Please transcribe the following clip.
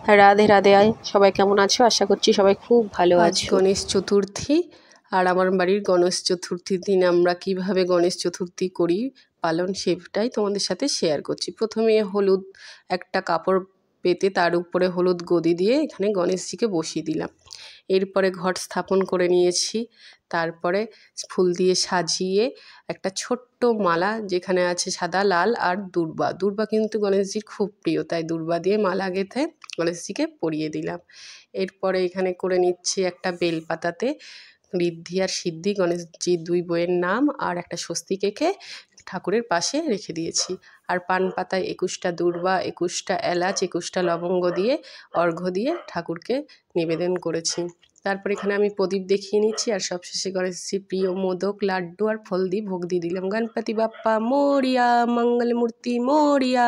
রাধে রাধে। সবাই কেমন আছো? আশা করছি সবাই খুব ভালো আছো। গণেশ চতুর্থী, আর আমার বাড়ির গণেশ চতুর্থীর দিন আমরা কিভাবে গণেশ চতুর্থী করি পালন, সেটাই তোমাদের সাথে শেয়ার করছি। প্রথমে হলুদ একটা কাপড় পেতে তার উপরে হলুদ গদি দিয়ে এখানে গণেশজিকে বসিয়ে দিলাম। এরপরে ঘট স্থাপন করে নিয়েছি। তারপরে ফুল দিয়ে সাজিয়ে একটা ছোট্ট মালা, যেখানে আছে সাদা, লাল আর দূর্বা। দূর্বা কিন্তু গণেশজির খুব প্রিয়, তাই দূর্বা দিয়ে মালা গেঁথে গণেশজিকে পরিয়ে দিলাম। এরপরে এখানে করে নিচ্ছি একটা বেলপাতাতে ঋদ্ধি আর সিদ্ধি, গণেশজির দুই বইয়ের নাম আর একটা স্বস্তিক এঁকে ঠাকুরের পাশে রেখে দিয়েছি। আর পান পাতায় 21টা দূর্বা, 21টা এলাচ, 21টা লবঙ্গ দিয়ে অর্ঘ্য দিয়ে ঠাকুরকে নিবেদন করেছি। তারপর এখানে আমি প্রদীপ দেখিয়ে নিচ্ছি, আর সবশেষে গণেশজির প্রিয় মোদক, লাড্ডু আর ফল দিয়ে ভোগ দিয়ে দিলাম। গণপতি বাপ্পা মোরিয়া, মঙ্গল মূর্তি মোরিয়া।